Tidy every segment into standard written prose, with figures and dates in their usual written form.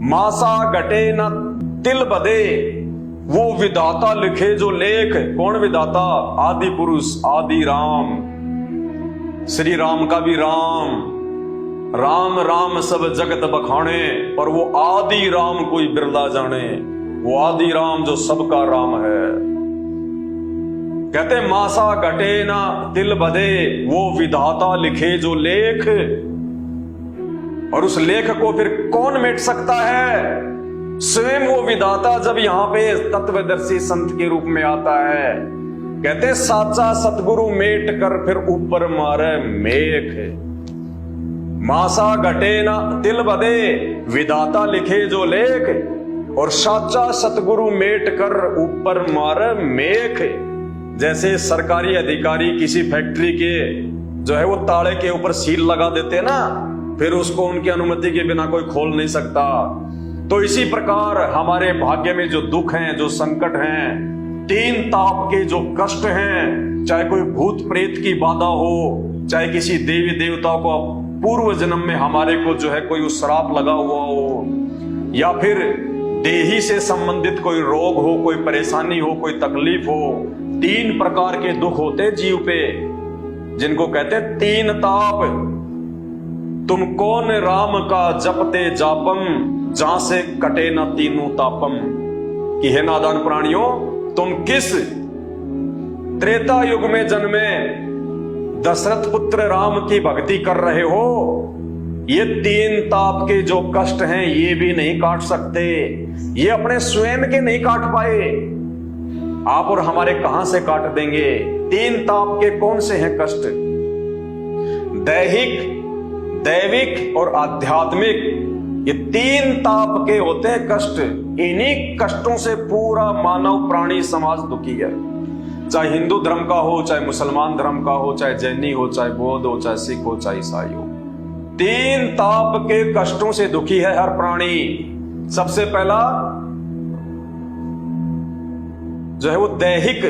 मासा घटे न तिल बदे, वो विधाता लिखे जो लेख। कौन विधाता? आदि पुरुष आदि राम, श्री राम का भी राम। राम राम सब जगत बखाने, पर वो आदि राम कोई बिरला जाने। वो आदि राम जो सबका राम है। कहते मासा घटे ना तिल बदे, वो विधाता लिखे जो लेख। और उस लेख को फिर कौन मिट सकता है? स्वयं वो विधाता जब यहां पे तत्वदर्शी संत के रूप में आता है। कहते साचा सतगुरु मेट कर फिर ऊपर मारे मेघ। मासा घटे ना तिल बदे, विधाता लिखे जो लेख। और साचा सतगुरु मेट कर ऊपर मारे मेघ। जैसे सरकारी अधिकारी किसी फैक्ट्री के जो है वो ताले के ऊपर सील लगा देते ना, फिर उसको उनकी अनुमति के बिना कोई खोल नहीं सकता। तो इसी प्रकार हमारे भाग्य में जो दुख हैं, जो संकट हैं, तीन ताप के जो कष्ट हैं, चाहे कोई भूत प्रेत की बाधा हो, चाहे किसी देवी देवताओं को पूर्व जन्म में हमारे को जो है कोई श्राप लगा हुआ हो, या फिर देही से संबंधित कोई रोग हो, कोई परेशानी हो, कोई तकलीफ हो। तीन प्रकार के दुख होते जीव पे, जिनको कहते तीन ताप। तुम कौन राम का जपते जापम, जहां से कटे न तीनों तापम। कि हे नादान प्राणियों, तुम किस त्रेता युग में जन्मे दशरथ पुत्र राम की भक्ति कर रहे हो? ये तीन ताप के जो कष्ट हैं ये भी नहीं काट सकते। ये अपने स्वयं के नहीं काट पाए, आप और हमारे कहां से काट देंगे? तीन ताप के कौन से हैं कष्ट? दैहिक, दैविक और आध्यात्मिक, ये तीन ताप के होते हैं कष्ट। इन्हीं कष्टों से पूरा मानव प्राणी समाज दुखी है। चाहे हिंदू धर्म का हो, चाहे मुसलमान धर्म का हो, चाहे जैनी हो, चाहे बौद्ध हो, चाहे सिख हो, चाहे ईसाई हो। तीन ताप के कष्टों से दुखी है हर प्राणी। सबसे पहला जो है वो दैहिक।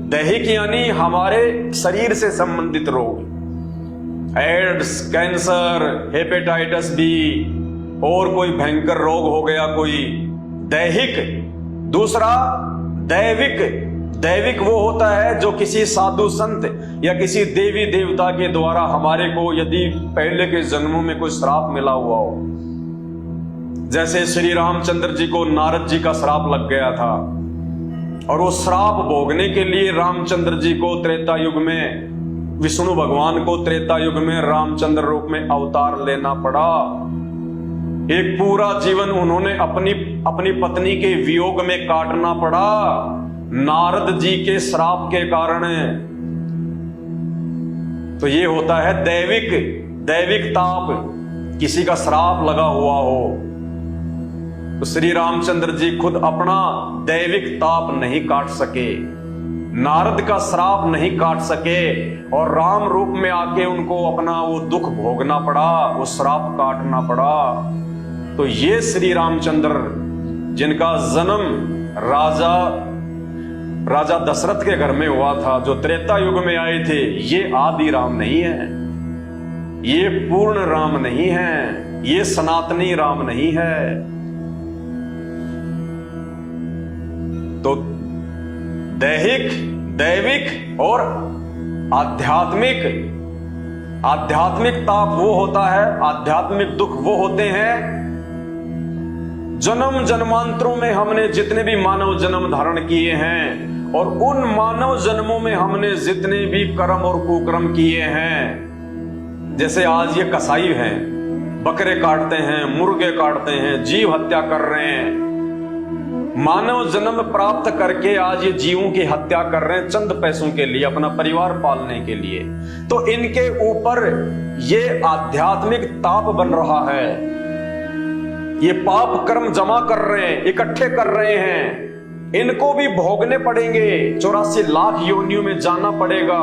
दैहिक यानी हमारे शरीर से संबंधित रोग, एड्स, कैंसर, हेपेटाइटिस बी और कोई भयंकर रोग हो गया कोई, दैहिक। दूसरा दैविक। दैविक वो होता है जो किसी साधु संत या किसी देवी देवता के द्वारा हमारे को यदि पहले के जन्मों में कोई श्राप मिला हुआ हो। जैसे श्री रामचंद्र जी को नारद जी का श्राप लग गया था, और वो श्राप भोगने के लिए रामचंद्र जी को त्रेता युग में, विष्णु भगवान को त्रेता युग में रामचंद्र रूप में अवतार लेना पड़ा। एक पूरा जीवन उन्होंने अपनी पत्नी के वियोग में काटना पड़ा, नारद जी के श्राप के कारण। तो ये होता है दैविक ताप, किसी का श्राप लगा हुआ हो। तो श्री रामचंद्र जी खुद अपना दैविक ताप नहीं काट सके, नारद का श्राप नहीं काट सके, और राम रूप में आके उनको अपना वो दुख भोगना पड़ा, वो श्राप काटना पड़ा। तो ये श्री रामचंद्र जिनका जन्म राजा दशरथ के घर में हुआ था, जो त्रेता युग में आए थे, ये आदि राम नहीं है, ये पूर्ण राम नहीं है, ये सनातनी राम नहीं है। तो दैहिक, दैविक और आध्यात्मिक ताप वो होता है, आध्यात्मिक दुख वो होते हैं जन्म जन्मांतरों में हमने जितने भी मानव जन्म धारण किए हैं, और उन मानव जन्मों में हमने जितने भी कर्म और कुकर्म किए हैं। जैसे आज ये कसाई हैं, बकरे काटते हैं, मुर्गे काटते हैं, जीव हत्या कर रहे हैं, मानव जन्म प्राप्त करके आज ये जीवों की हत्या कर रहे हैं चंद पैसों के लिए, अपना परिवार पालने के लिए। तो इनके ऊपर ये आध्यात्मिक ताप बन रहा है, ये पाप कर्म जमा कर रहे हैं, इकट्ठे कर रहे हैं, इनको भी भोगने पड़ेंगे। 84 लाख योनियों में जाना पड़ेगा।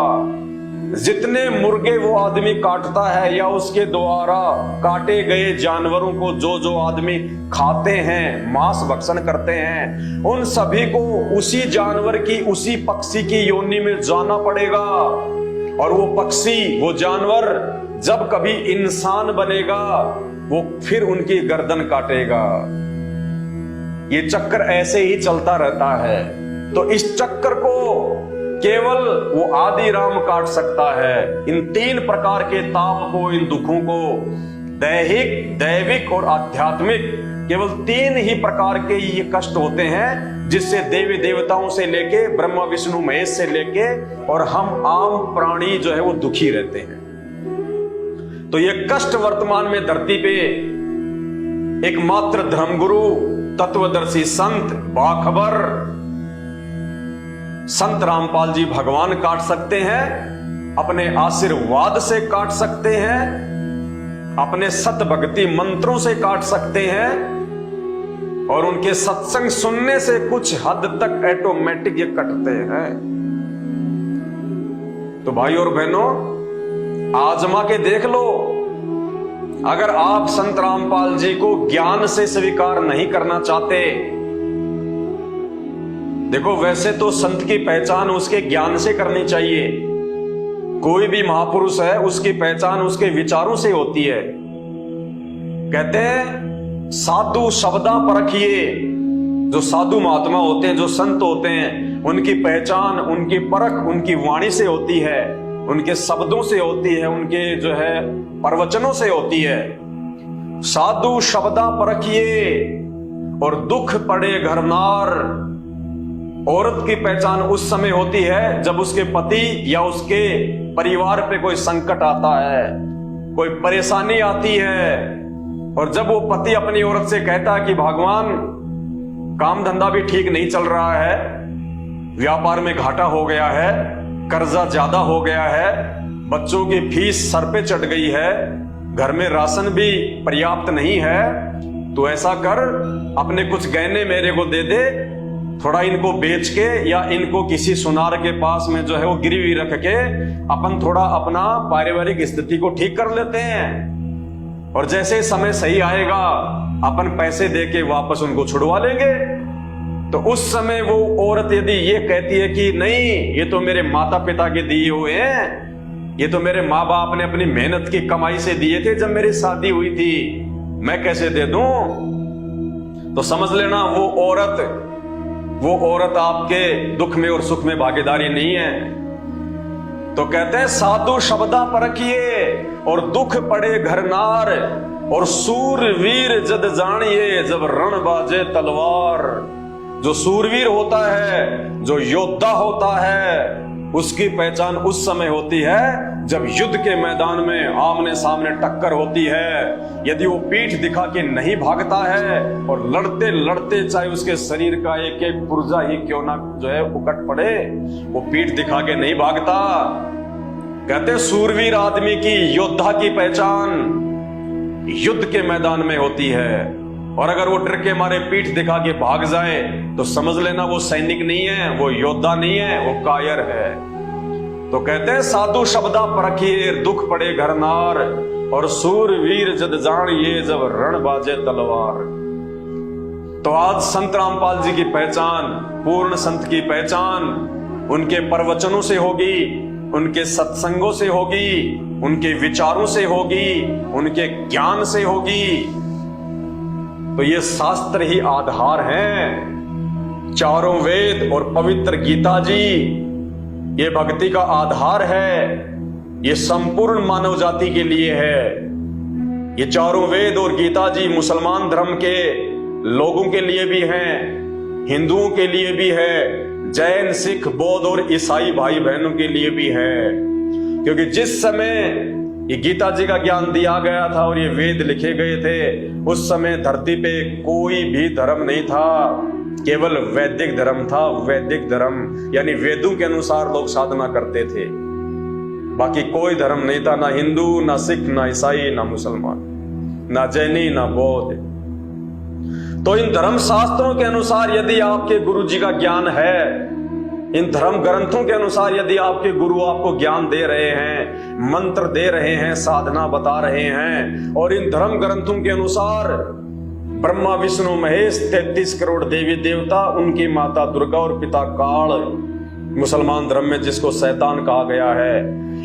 जितने मुर्गे वो आदमी काटता है या उसके द्वारा काटे गए जानवरों को जो आदमी खाते हैं, मांस भक्षण करते हैं, उन सभी को उसी जानवर की, उसी पक्षी की योनि में जाना पड़ेगा। और वो पक्षी, वो जानवर जब कभी इंसान बनेगा, वो फिर उनकी गर्दन काटेगा। ये चक्कर ऐसे ही चलता रहता है। तो इस चक्कर को केवल वो आदि राम काट सकता है। इन 3 प्रकार के ताप को, इन दुखों को, दैहिक, दैविक और आध्यात्मिक, केवल 3 ही प्रकार के ये कष्ट होते हैं जिससे देवी देवताओं से लेके ब्रह्मा विष्णु महेश से लेके और हम आम प्राणी जो है वो दुखी रहते हैं। तो ये कष्ट वर्तमान में धरती पे एकमात्र धर्मगुरु, तत्वदर्शी संत, बाखबर संत रामपाल जी भगवान काट सकते हैं, अपने आशीर्वाद से काट सकते हैं, अपने सत भक्ति मंत्रों से काट सकते हैं और उनके सत्संग सुनने से कुछ हद तक ऑटोमेटिक ये कटते हैं। तो भाई और बहनों, आजमा के देख लो। अगर आप संत रामपाल जी को ज्ञान से स्वीकार नहीं करना चाहते, देखो वैसे तो संत की पहचान उसके ज्ञान से करनी चाहिए। कोई भी महापुरुष है उसकी पहचान उसके विचारों से होती है। कहते हैं साधु शब्दा परखिए। जो साधु महात्मा होते हैं, जो संत होते हैं, उनकी पहचान, उनकी परख उनकी वाणी से होती है, उनके शब्दों से होती है, उनके जो है प्रवचनों से होती है। साधु शब्दा परखिए और दुख पड़े घर नार। औरत की पहचान उस समय होती है जब उसके पति या उसके परिवार पे कोई संकट आता है, कोई परेशानी आती है, और जब वो पति अपनी औरत से कहता है कि भगवान काम धंधा भी ठीक नहीं चल रहा है, व्यापार में घाटा हो गया है, कर्जा ज्यादा हो गया है, बच्चों की फीस सर पे चढ़ गई है, घर में राशन भी पर्याप्त नहीं है, तो ऐसा कर अपने कुछ गहने मेरे को दे दे, थोड़ा इनको बेच के या इनको किसी सुनार के पास में जो है वो गिरवी रख के अपन थोड़ा अपना पारिवारिक स्थिति को ठीक कर लेते हैं, और जैसे समय सही आएगा अपन पैसे देके वापस उनको छुड़वा लेंगे। तो उस समय वो औरत यदि ये कहती है कि नहीं, ये तो मेरे माता पिता के दिए हुए हैं, ये तो मेरे माँ बाप ने अपनी मेहनत की कमाई से दिए थे जब मेरी शादी हुई थी, मैं कैसे दे दूं, तो समझ लेना वो औरत आपके दुख में और सुख में भागीदारी नहीं है। तो कहते हैं साधु शब्दा परखिए और दुख पड़े घर नार, और सूरवीर जद जानिए जब रण बाजे तलवार। जो सूरवीर होता है, जो योद्धा होता है, उसकी पहचान उस समय होती है जब युद्ध के मैदान में आमने सामने टक्कर होती है। यदि वो पीठ दिखा के नहीं भागता है और लड़ते लड़ते चाहे उसके शरीर का एक एक पुर्जा ही क्यों ना जो है उकट पड़े, वो पीठ दिखा के नहीं भागता। कहते सूरवीर आदमी की, योद्धा की पहचान युद्ध के मैदान में होती है, और अगर वो डर के मारे पीठ दिखा के भाग जाए तो समझ लेना वो सैनिक नहीं है, वो योद्धा नहीं है, वो कायर है। तो कहते हैं साधु शब्दा परखिए दुख पड़े घर नार, और सूरवीर जद जानिए जब रण बाजे तलवार। तो आज संत रामपाल जी की पहचान, पूर्ण संत की पहचान उनके प्रवचनों से होगी, उनके सत्संगों से होगी, उनके विचारों से होगी, उनके ज्ञान से होगी। तो ये शास्त्र ही आधार हैं। चारों वेद और पवित्र गीता जी ये भक्ति का आधार है, ये संपूर्ण मानव जाति के लिए है। ये चारों वेद और गीता जी मुसलमान धर्म के लोगों के लिए भी हैं, हिंदुओं के लिए भी है, जैन, सिख, बौद्ध और ईसाई भाई बहनों के लिए भी है। क्योंकि जिस समय ये गीता जी का ज्ञान दिया गया था और ये वेद लिखे गए थे, उस समय धरती पे कोई भी धर्म नहीं था, केवल वैदिक धर्म था। वैदिक धर्म यानी वेदों के अनुसार लोग साधना करते थे, बाकी कोई धर्म नहीं था, ना हिंदू, ना सिख, ना ईसाई, ना मुसलमान, ना जैनी, ना बौद्ध। तो इन धर्म शास्त्रों के अनुसार यदि आपके गुरु जी का ज्ञान है, इन धर्म ग्रंथों के अनुसार यदि आपके गुरु आपको ज्ञान दे रहे हैं, मंत्र दे रहे हैं, साधना बता रहे हैं, और इन धर्म ग्रंथों के अनुसार ब्रह्मा विष्णु महेश 33 करोड़ देवी देवता, उनकी माता दुर्गा और पिता काल, मुसलमान धर्म में जिसको शैतान कहा गया है,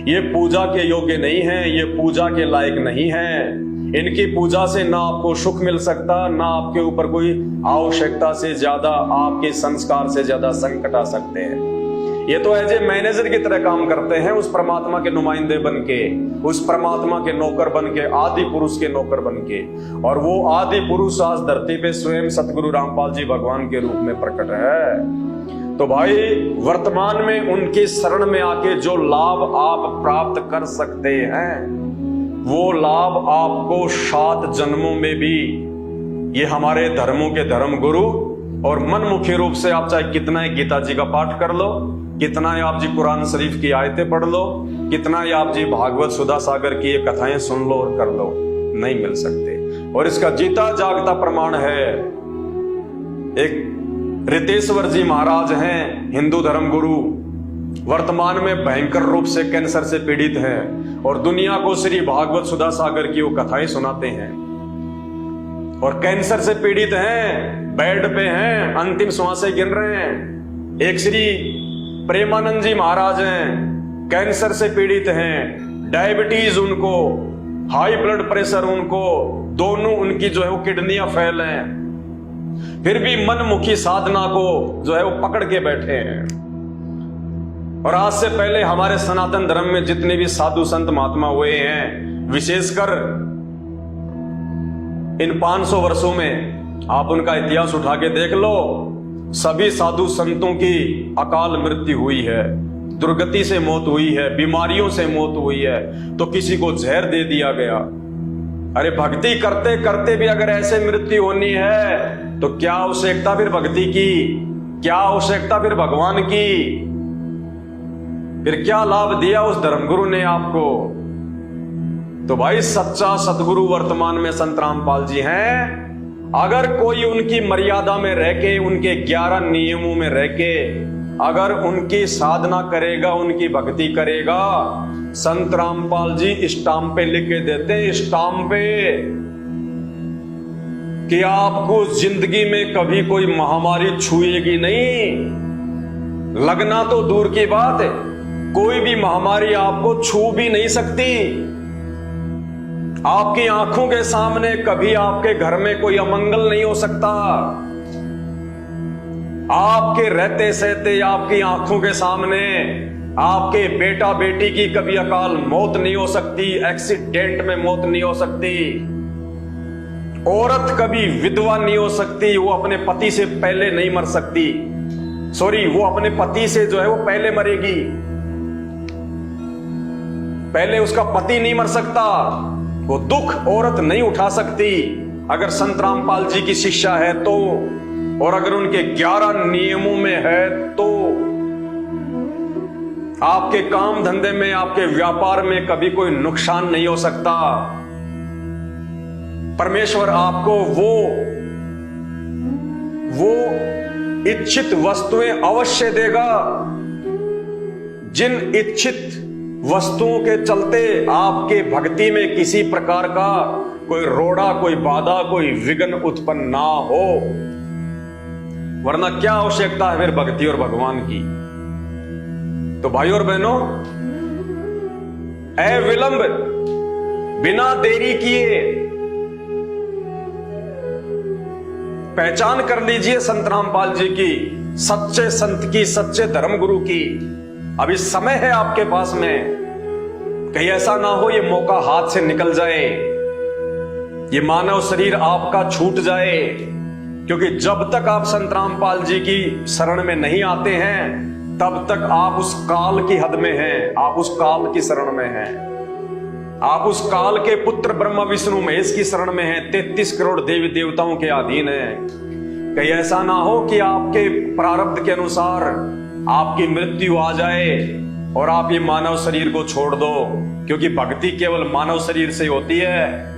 ये पूजा के योग्य नहीं है, ये पूजा के लायक नहीं है, इनकी पूजा से ना आपको सुख मिल सकता, ना आपके ऊपर कोई आवश्यकता से ज्यादा, आपके संस्कार से ज्यादा संकट आ सकते हैं। ये तो एज ए मैनेजर की तरह काम करते हैं, उस परमात्मा के नुमाइंदे बन के, उस परमात्मा के नौकर बन के, आदि पुरुष के नौकर बन के। और वो आदि पुरुष आज धरती पे स्वयं सतगुरु रामपाल जी भगवान के रूप में प्रकट है। तो भाई वर्तमान में उनकी शरण में आके जो लाभ आप प्राप्त कर सकते हैं, वो लाभ आपको 7 जन्मों में भी ये हमारे धर्मों के धर्म गुरु और मनमुखी रूप से आप चाहे कितना ही गीता जी का पाठ कर लो, कितना ही आप जी कुरान शरीफ की आयतें पढ़ लो, कितना ही आप जी भागवत सुधा सागर की ये कथाएं सुन लो और कर लो, नहीं मिल सकते। और इसका जीता जागता प्रमाण है, एक रितेश्वर जी महाराज हैं, हिंदू धर्म गुरु, वर्तमान में भयंकर रूप से कैंसर से पीड़ित हैं और दुनिया को श्री भागवत सुधा सागर की वो कथाएं सुनाते हैं और कैंसर से पीड़ित हैं, बेड पे हैं, अंतिम श्वासें गिन रहे हैं। एक श्री प्रेमानंद जी महाराज हैं, कैंसर से पीड़ित हैं, डायबिटीज उनको, हाई ब्लड प्रेशर उनको, दोनों उनकी जो है वो किडनियां फेल हैं, फिर भी मनमुखी साधना को जो है वो पकड़ के बैठे हैं। और आज से पहले हमारे सनातन धर्म में जितने भी साधु संत महात्मा हुए हैं, विशेषकर इन 500 वर्षों में आप उनका इतिहास उठा के देख लो, सभी साधु संतों की अकाल मृत्यु हुई है, दुर्गति से मौत हुई है, बीमारियों से मौत हुई है, तो किसी को जहर दे दिया गया। अरे भक्ति करते करते भी अगर ऐसे मृत्यु होनी है तो क्या आवश्यकता फिर भक्ति की, क्या आवश्यकता फिर भगवान की? फिर क्या लाभ दिया उस धर्मगुरु ने आपको? तो भाई सच्चा सदगुरु वर्तमान में संत रामपाल जी हैं। अगर कोई उनकी मर्यादा में रह के, उनके 11 नियमों में रह के अगर उनकी साधना करेगा, उनकी भक्ति करेगा, संत रामपाल जी स्टाम्प पे लिख के देते हैं, स्टाम्प पे, कि आपको जिंदगी में कभी कोई महामारी छुएगी नहीं। लगना तो दूर की बात है, कोई भी महामारी आपको छू भी नहीं सकती। आपकी आंखों के सामने कभी आपके घर में कोई अमंगल नहीं हो सकता। आपके रहते सहते आपकी आंखों के सामने आपके बेटा बेटी की कभी अकाल मौत नहीं हो सकती, एक्सीडेंट में मौत नहीं हो सकती। औरत कभी विधवा नहीं हो सकती, वो अपने पति से पहले नहीं मर सकती, सॉरी, वो अपने पति से जो है वो पहले मरेगी, पहले उसका पति नहीं मर सकता। वो दुख औरत नहीं उठा सकती अगर संत रामपाल जी की शिक्षा है तो, और अगर उनके 11 नियमों में है तो। आपके काम धंधे में, आपके व्यापार में कभी कोई नुकसान नहीं हो सकता। परमेश्वर आपको वो इच्छित वस्तुएं अवश्य देगा, जिन इच्छित वस्तुओं के चलते आपके भक्ति में किसी प्रकार का कोई रोड़ा, कोई बाधा, कोई विघ्न उत्पन्न ना हो। वरना क्या आवश्यकता है फिर भक्ति और भगवान की? तो भाई और बहनों, अविलंब, बिना देरी किए पहचान कर लीजिए संत रामपाल जी की, सच्चे संत की, सच्चे धर्मगुरु की। अभी समय है आपके पास में, कहीं ऐसा ना हो ये मौका हाथ से निकल जाए, ये मानव शरीर आपका छूट जाए। क्योंकि जब तक आप संत रामपाल जी की शरण में नहीं आते हैं, तब तक आप उस काल की हद में हैं, आप उस काल की शरण में हैं, आप उस काल के पुत्र ब्रह्मा विष्णु महेश की शरण में हैं, 33 करोड़ देवी देवताओं के अधीन हैं। कहीं ऐसा ना हो कि आपके प्रारब्ध के अनुसार आपकी मृत्यु आ जाए और आप ये मानव शरीर को छोड़ दो। क्योंकि भक्ति केवल मानव शरीर से होती है,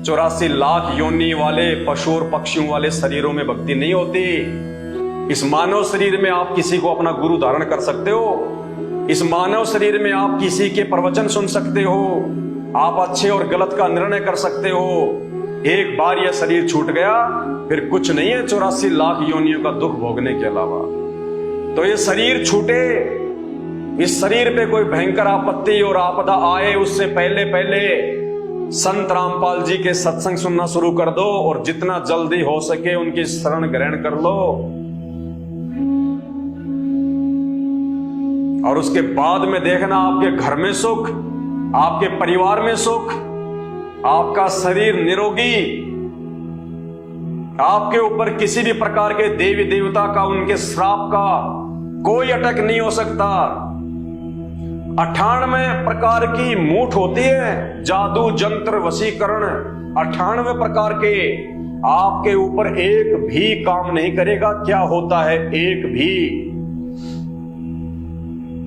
84 लाख योनि वाले पशु और पक्षियों वाले शरीरों में भक्ति नहीं होती। इस मानव शरीर में आप किसी को अपना गुरु धारण कर सकते हो, इस मानव शरीर में आप किसी के प्रवचन सुन सकते हो, आप अच्छे और गलत का निर्णय कर सकते हो। एक बार यह शरीर छूट गया फिर कुछ नहीं है 84 लाख योनियों का दुख भोगने के अलावा। तो ये शरीर छूटे, इस शरीर पे कोई भयंकर आपत्ति और आपदा आए, उससे पहले पहले संत रामपाल जी के सत्संग सुनना शुरू कर दो और जितना जल्दी हो सके उनकी शरण ग्रहण कर लो। और उसके बाद में देखना आपके घर में सुख, आपके परिवार में सुख, आपका शरीर निरोगी, आपके ऊपर किसी भी प्रकार के देवी देवता का, उनके श्राप का कोई अटैक नहीं हो सकता। 98 प्रकार की मूठ होती है, जादू जंत्र वशीकरण 98 प्रकार के, आपके ऊपर एक भी काम नहीं करेगा। क्या होता है एक भी?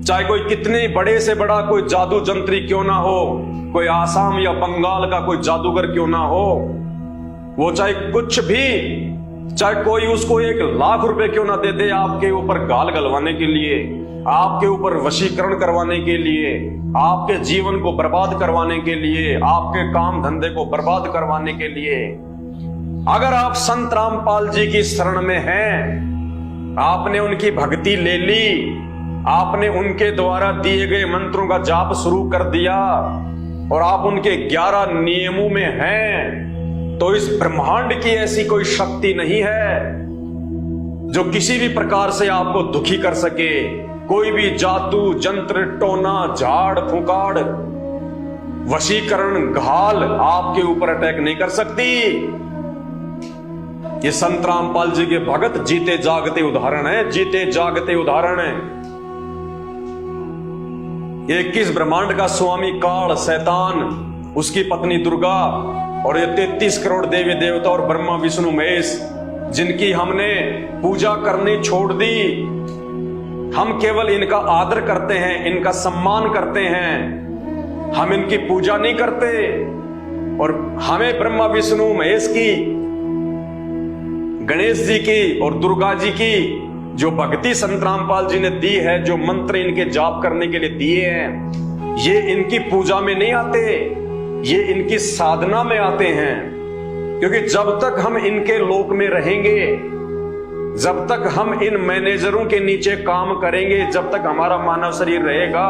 चाहे कोई कितने बड़े से बड़ा कोई जादू जंत्री क्यों ना हो, कोई आसाम या बंगाल का कोई जादूगर क्यों ना हो, वो चाहे कुछ भी, चाहे कोई उसको 1 लाख रुपए क्यों ना दे दे आपके ऊपर गाल गलवाने के लिए, आपके ऊपर वशीकरण करवाने के लिए, आपके जीवन को बर्बाद करवाने के लिए, आपके काम धंधे को बर्बाद करवाने के लिए। अगर आप संत रामपाल जी की शरण में हैं, आपने उनकी भक्ति ले ली, आपने उनके द्वारा दिए गए मंत्रों का जाप शुरू कर दिया और आप उनके 11 नियमों में हैं, तो इस ब्रह्मांड की ऐसी कोई शक्ति नहीं है जो किसी भी प्रकार से आपको दुखी कर सके। कोई भी जादू जंत्र टोना झाड़ फुकाड़ वशीकरण घाल आपके ऊपर अटैक नहीं कर सकती। ये संत रामपाल जी के भगत जीते जागते उदाहरण है, जीते जागते उदाहरण है। ये 21 ब्रह्मांड का स्वामी काल शैतान, उसकी पत्नी दुर्गा और ये 33 करोड़ देवी देवता और ब्रह्मा विष्णु महेश, जिनकी हमने पूजा करनी छोड़ दी। हम केवल इनका आदर करते हैं, इनका सम्मान करते हैं, हम इनकी पूजा नहीं करते। और हमें ब्रह्मा विष्णु महेश की, गणेश जी की और दुर्गा जी की जो भक्ति संत रामपाल जी ने दी है, जो मंत्र इनके जाप करने के लिए दिए हैं, ये इनकी पूजा में नहीं आते, ये इनकी साधना में आते हैं। क्योंकि जब तक हम इनके लोक में रहेंगे, जब तक हम इन मैनेजरों के नीचे काम करेंगे, जब तक हमारा मानव शरीर रहेगा,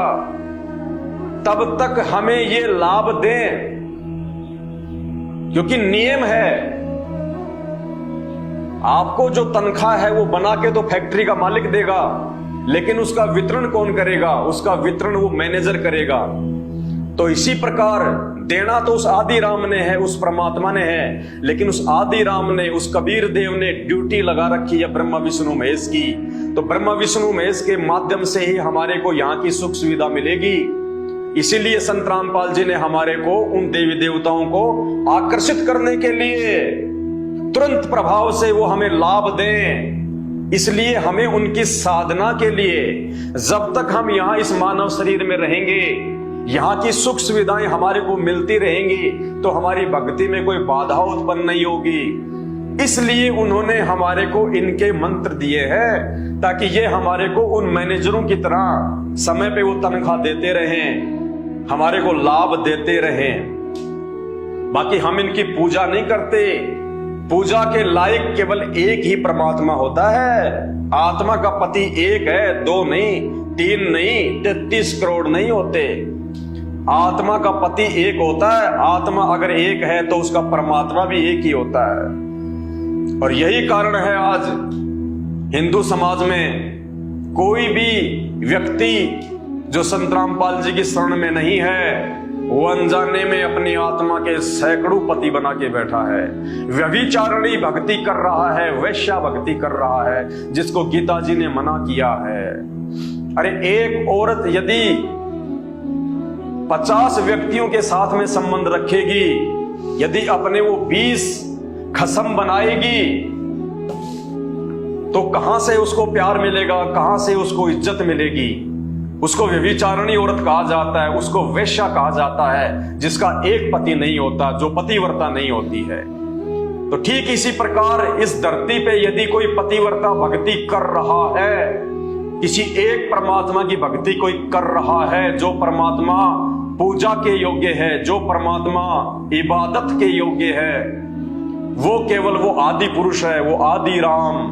तब तक हमें ये लाभ दें। क्योंकि नियम है, आपको जो तनख्वाह है वो बना के तो फैक्ट्री का मालिक देगा, लेकिन उसका वितरण कौन करेगा? उसका वितरण वो मैनेजर करेगा। तो इसी प्रकार देना तो उस आदि राम ने है, उस परमात्मा ने है, लेकिन उस आदि राम ने, उस कबीर देव ने ड्यूटी लगा रखी है ब्रह्मा विष्णु महेश की। तो ब्रह्मा विष्णु महेश के माध्यम से ही हमारे को यहाँ की सुख सुविधा मिलेगी। इसीलिए संत रामपाल जी ने हमारे को उन देवी देवताओं को आकर्षित करने के लिए तुरंत प्रभाव से वो हमें लाभ दें। इसलिए हमें उनकी साधना के लिए, जब तक हम यहाँ इस मानव शरीर में रहेंगे, यहाँ की सुख सुविधाएं हमारे को मिलती रहेंगी, तो हमारी भक्ति में कोई बाधा उत्पन्न नहीं होगी। इसलिए उन्होंने हमारे को इनके मंत्र दिए हैं, ताकि ये हमारे को उन मैनेजरों की तरह समय पे वो तनख्वाह देते रहें, हमारे को लाभ देते रहें। बाकी हम इनकी पूजा नहीं करते। पूजा के लायक केवल एक ही परमात्मा होता है। आत्मा का पति एक है, 2 नहीं, 3 नहीं, 33 करोड़ नहीं होते। आत्मा का पति एक होता है। आत्मा अगर एक है तो उसका परमात्मा भी एक ही होता है। और यही कारण है आज हिंदू समाज में कोई भी व्यक्ति जो संत रामपाल जी की शरण में नहीं है, वो अनजाने में अपनी आत्मा के सैकड़ों पति बना के बैठा है, व्यभिचारिणी भक्ति कर रहा है, वैश्या भक्ति कर रहा है, जिसको गीता जी ने मना किया है। अरे एक औरत यदि 50 व्यक्तियों के साथ में संबंध रखेगी, यदि अपने वो 20 खसम बनाएगी, तो कहां से उसको प्यार मिलेगा, कहां से उसको इज्जत मिलेगी? उसको व्यभिचारिणी औरत कहा जाता है, उसको वैश्या कहा जाता है, जिसका एक पति नहीं होता, जो पतिव्रता नहीं होती है। तो ठीक इसी प्रकार इस धरती पे यदि कोई पतिव्रता भक्ति कर रहा है, किसी एक परमात्मा की भक्ति कोई कर रहा है, जो परमात्मा पूजा के योग्य है, जो परमात्मा इबादत के योग्य है, वो केवल वो आदि पुरुष है, वो आदि राम,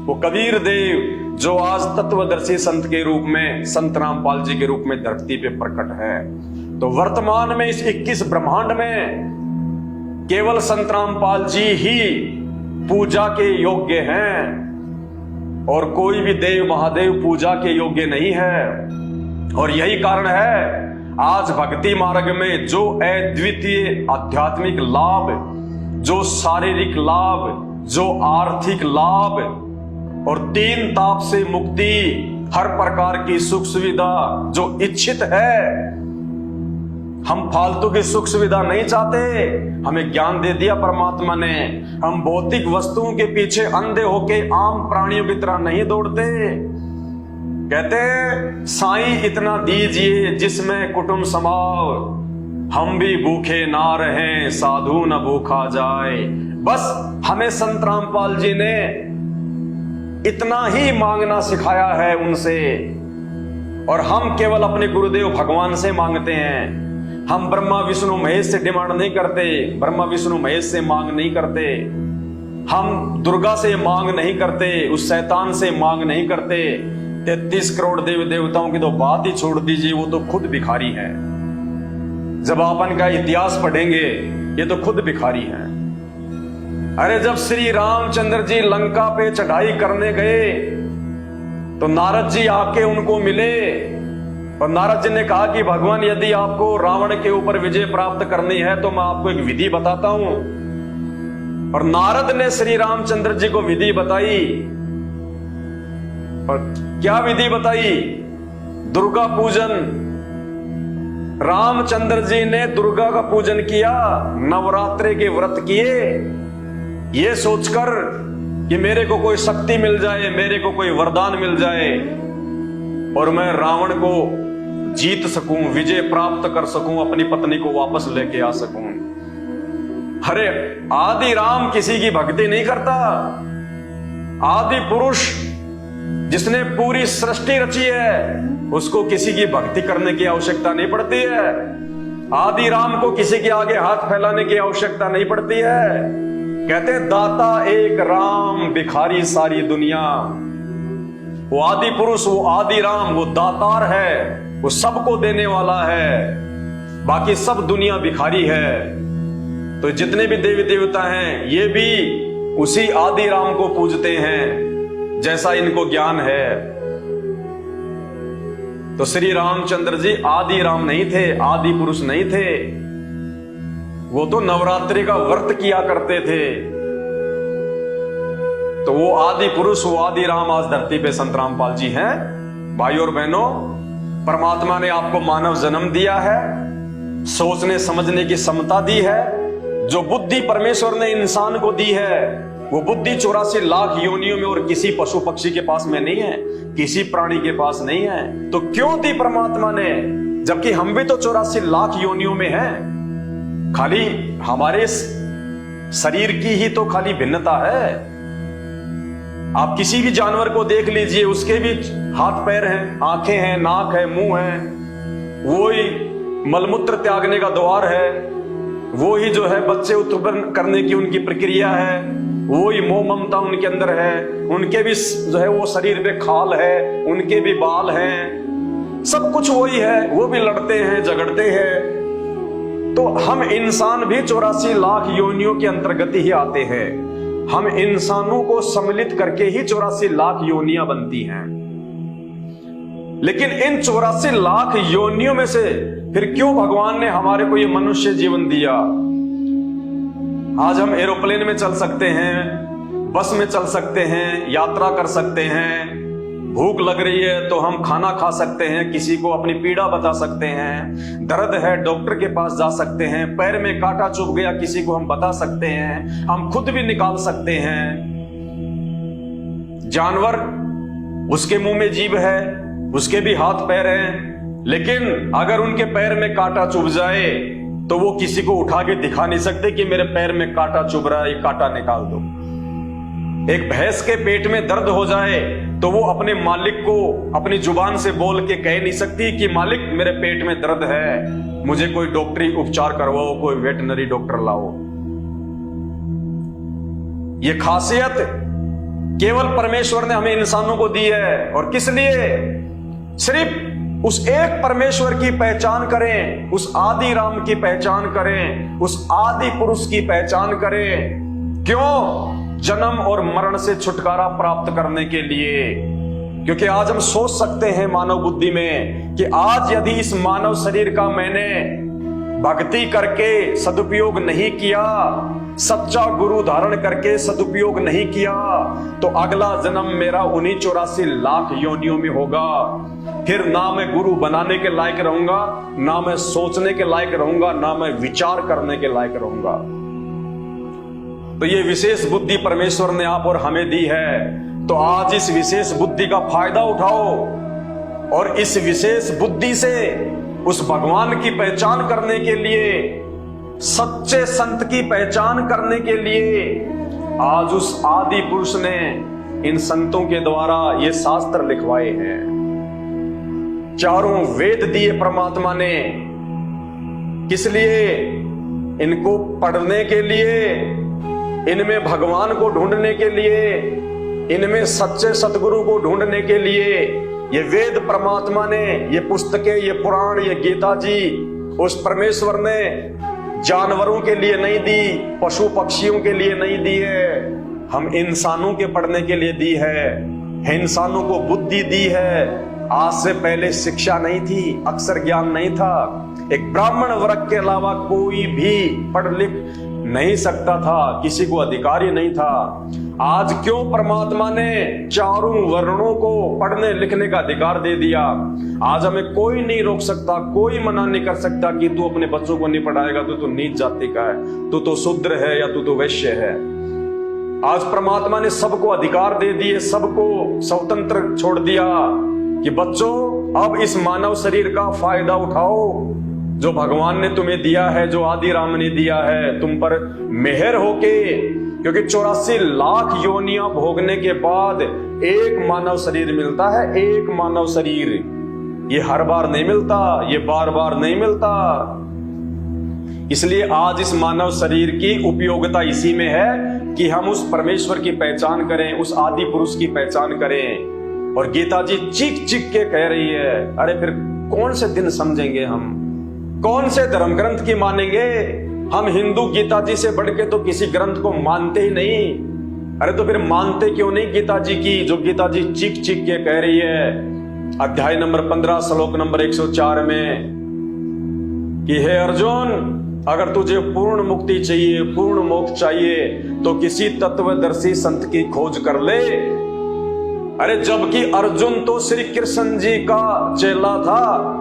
वो कबीर देव, जो आज तत्वदर्शी संत के रूप में, संत रामपाल जी के रूप में धरती पे प्रकट है। तो वर्तमान में इस 21 ब्रह्मांड में केवल संत रामपाल जी ही पूजा के योग्य हैं और कोई भी देव महादेव पूजा के योग्य नहीं है। और यही कारण है आज भक्ति मार्ग में जो अद्वितीय आध्यात्मिक लाभ, जो शारीरिक लाभ, जो आर्थिक लाभ और 3 ताप से मुक्ति, हर प्रकार की सुख सुविधा जो इच्छित है, हम फालतू की सुख सुविधा नहीं चाहते। हमें ज्ञान दे दिया परमात्मा ने, हम भौतिक वस्तुओं के पीछे अंधे होके आम प्राणियों की तरह नहीं दौड़ते। कहते साईं इतना दीजिए जिसमें कुटुंब समाओ, हम भी भूखे ना रहें साधु न भूखा जाए। बस हमें संत रामपाल जी ने इतना ही मांगना सिखाया है उनसे, और हम केवल अपने गुरुदेव भगवान से मांगते हैं। हम ब्रह्मा विष्णु महेश से डिमांड नहीं करते, ब्रह्मा विष्णु महेश से मांग नहीं करते, हम दुर्गा से मांग नहीं करते, उस शैतान से मांग नहीं करते। 33 करोड़ देव देवताओं की तो बात ही छोड़ दीजिए, वो तो खुद भिखारी हैं। जब अपन का इतिहास पढ़ेंगे ये तो खुद भिखारी हैं। अरे जब श्री रामचंद्र जी लंका पे चढ़ाई करने गए तो नारद जी आके उनको मिले और नारद जी ने कहा कि भगवान यदि आपको रावण के ऊपर विजय प्राप्त करनी है तो मैं आपको एक विधि बताता हूं। और नारद ने श्री रामचंद्र जी को विधि बताई। और क्या विधि बताई? दुर्गा पूजन। रामचंद्र जी ने दुर्गा का पूजन किया, नवरात्रे के व्रत किए, ये सोचकर कि मेरे को कोई शक्ति मिल जाए, मेरे को कोई वरदान मिल जाए और मैं रावण को जीत सकूं, विजय प्राप्त कर सकूं, अपनी पत्नी को वापस लेके आ सकूं। अरे आदि राम किसी की भक्ति नहीं करता। आदि पुरुष जिसने पूरी सृष्टि रची है उसको किसी की भक्ति करने की आवश्यकता नहीं पड़ती है। आदि राम को किसी के आगे हाथ फैलाने की आवश्यकता नहीं पड़ती है। कहते दाता एक राम, भिखारी सारी दुनिया। वो आदि पुरुष, वो आदि राम, वो दातार है, वो सबको देने वाला है, बाकी सब दुनिया भिखारी है। तो जितने भी देवी देवता हैं ये भी उसी आदि राम को पूजते हैं जैसा इनको ज्ञान है। तो श्री रामचंद्र जी आदि राम नहीं थे, आदि पुरुष नहीं थे, वो तो नवरात्रि का व्रत किया करते थे। तो वो आदि पुरुष, वो आदि राम आज धरती पे संत रामपाल जी हैं। भाई और बहनों, परमात्मा ने आपको मानव जन्म दिया है, सोचने समझने की क्षमता दी है। जो बुद्धि परमेश्वर ने इंसान को दी है वो बुद्धि 84 लाख योनियों में और किसी पशु पक्षी के पास में नहीं है, किसी प्राणी के पास नहीं है। तो क्यों दी परमात्मा ने, जबकि हम भी तो 84 लाख योनियों में हैं। खाली हमारे शरीर की ही तो खाली भिन्नता है। आप किसी भी जानवर को देख लीजिए, उसके भी हाथ पैर हैं, आंखें हैं, नाक है, मुंह है, वो ही मलमूत्र त्यागने का द्वार है, वो ही जो है बच्चे उत्पन्न करने की उनकी प्रक्रिया है, वो ही मोह ममता उनके अंदर है, उनके भी जो है वो शरीर पे खाल है, उनके भी बाल हैं, सब कुछ वही है, वो भी लड़ते हैं, झगड़ते हैं। तो हम इंसान भी 84 लाख योनियों के अंतर्गत ही आते हैं। हम इंसानों को सम्मिलित करके ही 84 लाख योनियां बनती हैं। लेकिन इन 84 लाख योनियों में से फिर क्यों भगवान ने हमारे को ये मनुष्य जीवन दिया? आज हम एरोप्लेन में चल सकते हैं, बस में चल सकते हैं, यात्रा कर सकते हैं, भूख लग रही है तो हम खाना खा सकते हैं, किसी को अपनी पीड़ा बता सकते हैं, दर्द है डॉक्टर के पास जा सकते हैं, पैर में कांटा चुभ गया किसी को हम बता सकते हैं, हम खुद भी निकाल सकते हैं। जानवर, उसके मुंह में जीभ है, उसके भी हाथ पैर हैं, लेकिन अगर उनके पैर में कांटा चुभ जाए तो वो किसी को उठा के दिखा नहीं सकते कि मेरे पैर में कांटा चुभ रहा है, ये कांटा निकाल दो। एक भैंस के पेट में दर्द हो जाए तो वो अपने मालिक को अपनी जुबान से बोल के कह नहीं सकती कि मालिक मेरे पेट में दर्द है, मुझे कोई डॉक्टरी उपचार करवाओ, कोई वेटनरी डॉक्टर लाओ। ये खासियत केवल परमेश्वर ने हमें इंसानों को दी है। और किस लिए? सिर्फ उस एक परमेश्वर की पहचान करें, उस आदि राम की पहचान करें, उस आदि पुरुष की पहचान करें। क्यों? जन्म और मरण से छुटकारा प्राप्त करने के लिए। क्योंकि आज हम सोच सकते हैं मानव बुद्धि में कि आज यदि इस मानव शरीर का मैंने भक्ति करके सदुपयोग नहीं किया, सच्चा गुरु धारण करके सदुपयोग नहीं किया, तो अगला जन्म मेरा उन्हीं 84 लाख योनियों में होगा। फिर ना मैं गुरु बनाने के लायक रहूंगा, ना मैं सोचने के लायक रहूंगा, ना मैं विचार करने के लायक रहूंगा। तो ये विशेष बुद्धि परमेश्वर ने आप और हमें दी है। तो आज इस विशेष बुद्धि का फायदा उठाओ और इस विशेष बुद्धि से उस भगवान की पहचान करने के लिए, सच्चे संत की पहचान करने के लिए आज उस आदि पुरुष ने इन संतों के द्वारा ये शास्त्र लिखवाए हैं। चारों वेद दिए परमात्मा ने, किस लिए? इनको पढ़ने के लिए, इनमें भगवान को ढूंढने के लिए, इनमें सच्चे सतगुरु को ढूंढने के लिए। ये वेद परमात्मा ने, ये पुस्तकें, ये पुराण, ये गीता जी उस परमेश्वर ने जानवरों के लिए नहीं दी, पशु पक्षियों के लिए नहीं दी है, हम इंसानों के पढ़ने के लिए दी है। इंसानों को बुद्धि दी है। आज से पहले शिक्षा नहीं थी, अक्षर ज्ञान नहीं था। एक ब्राह्मण वर्ग के अलावा कोई भी पढ़ लिख नहीं सकता था, किसी को अधिकार ही नहीं था। आज क्यों परमात्मा ने चारों वर्णों को पढ़ने लिखने का अधिकार दे दिया? आज हमें कोई नहीं रोक सकता, कोई मना नहीं कर सकता कि तू अपने बच्चों को नहीं पढ़ाएगा तो नीच जाति का है, तू तो शूद्र है या तू तो वैश्य है। आज परमात्मा ने सबको अधिकार दे दिए, सबको स्वतंत्र छोड़ दिया कि बच्चों अब इस मानव शरीर का फायदा उठाओ जो भगवान ने तुम्हें दिया है, जो आदि राम ने दिया है तुम पर मेहर होके। क्योंकि 84 लाख योनियां भोगने के बाद एक मानव शरीर मिलता है, एक मानव शरीर। ये हर बार नहीं मिलता, ये बार बार नहीं मिलता। इसलिए आज इस मानव शरीर की उपयोगिता इसी में है कि हम उस परमेश्वर की पहचान करें, उस आदि पुरुष की पहचान करें। और गीता जी चीख चीख के कह रही है, अरे फिर कौन से दिन समझेंगे हम, कौन से धर्म ग्रंथ की मानेंगे? हम हिंदू गीता जी से बढ़ के तो किसी ग्रंथ को मानते ही नहीं। अरे तो फिर मानते क्यों नहीं गीता जी की, जो गीता जी चीख चीख के कह रही है अध्याय नंबर 15 श्लोक नंबर 104 में कि हे अर्जुन, अगर तुझे पूर्ण मुक्ति चाहिए, पूर्ण मोक्ष चाहिए तो किसी तत्वदर्शी संत की खोज कर ले। अरे जबकि अर्जुन तो श्री कृष्ण जी का चेला था।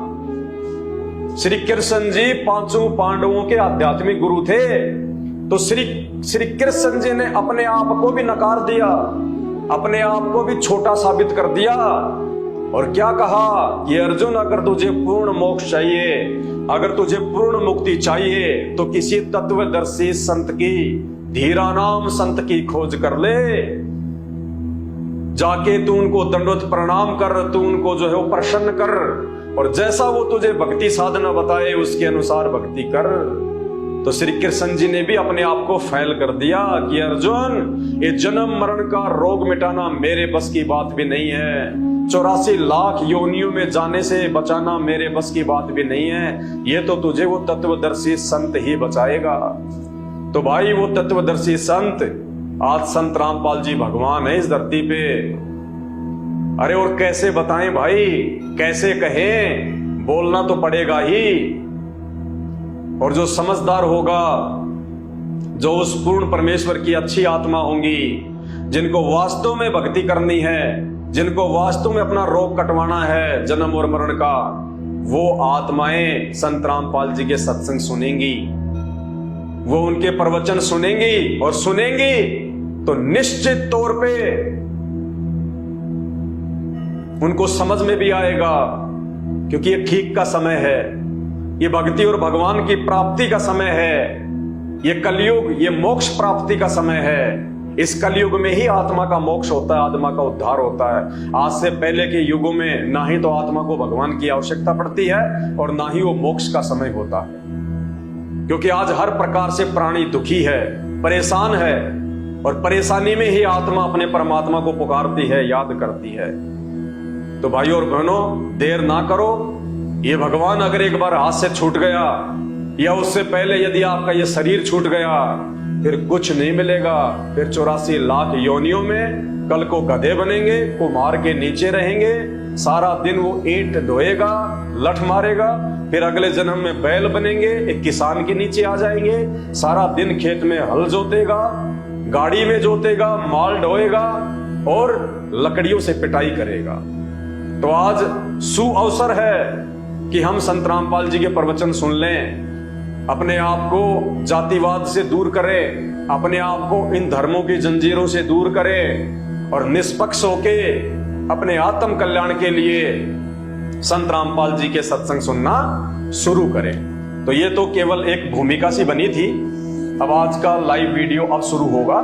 श्री कृष्ण जी पांचों पांडवों के आध्यात्मिक गुरु थे। तो श्री कृष्ण जी ने अपने आप को भी नकार दिया, अपने आप को भी छोटा साबित कर दिया और क्या कहा कि अर्जुन, अगर तुझे पूर्ण मोक्ष चाहिए, अगर तुझे पूर्ण मुक्ति चाहिए तो किसी तत्वदर्शी संत की, धीरा नाम संत की खोज कर ले। जाके तू उनको दंडवत प्रणाम कर, तू उनको जो है वो प्रसन्न कर और जैसा वो तुझे भक्ति साधना बताए उसके अनुसार भक्ति कर। तो श्री कृष्ण जी ने भी अपने आप को फैल कर दिया कि अर्जुन, ये जन्म मरण का रोग मिटाना मेरे बस की बात भी नहीं है, 84 लाख योनियों में जाने से बचाना मेरे बस की बात भी नहीं है, ये तो तुझे वो तत्वदर्शी संत ही बचाएगा। तो भाई वो तत्वदर्शी संत आज संत रामपाल जी भगवान है इस धरती पे। अरे और कैसे बताएं भाई, कैसे कहें, बोलना तो पड़ेगा ही। और जो समझदार होगा, जो उस पूर्ण परमेश्वर की अच्छी आत्मा होंगी, जिनको वास्तव में भक्ति करनी है, जिनको वास्तव में अपना रोग कटवाना है जन्म और मरण का, वो आत्माएं संत रामपाल जी के सत्संग सुनेंगी, वो उनके प्रवचन सुनेंगी और सुनेंगी तो निश्चित तौर पे उनको समझ में भी आएगा। क्योंकि ये ठीक का समय है, ये भक्ति और भगवान की प्राप्ति का समय है, ये कलयुग, ये मोक्ष प्राप्ति का समय है। इस कलयुग में ही आत्मा का मोक्ष होता है, आत्मा का उद्धार होता है। आज से पहले के युगों में ना ही तो आत्मा को भगवान की आवश्यकता पड़ती है और ना ही वो मोक्ष का समय होता है। क्योंकि आज हर प्रकार से प्राणी दुखी है, परेशान है और परेशानी में ही आत्मा अपने परमात्मा को पुकारती है, याद करती है। तो भाइयों और बहनों, देर ना करो। ये भगवान अगर एक बार हाथ से छूट गया, या उससे पहले यदि आपका ये शरीर छूट गया, फिर कुछ नहीं मिलेगा। फिर 84 लाख योनियों में कल को गधे बनेंगे, कुम्हार के नीचे रहेंगे, सारा दिन वो ईंट ढोएगा, लठ मारेगा। फिर अगले जन्म में बैल बनेंगे, एक किसान के नीचे आ जाएंगे, सारा दिन खेत में हल जोतेगा, गाड़ी में जोतेगा, माल ढोएगा और लकड़ियों से पिटाई करेगा। तो आज सुअवसर है कि हम संत रामपाल जी के प्रवचन सुन लें, अपने आप को जातिवाद से दूर करें, अपने आप को इन धर्मों की जंजीरों से दूर करें और निष्पक्ष होके अपने आत्म कल्याण के लिए संत रामपाल जी के सत्संग सुनना शुरू करें। तो ये तो केवल एक भूमिका सी बनी थी। अब आज का लाइव वीडियो अब शुरू होगा।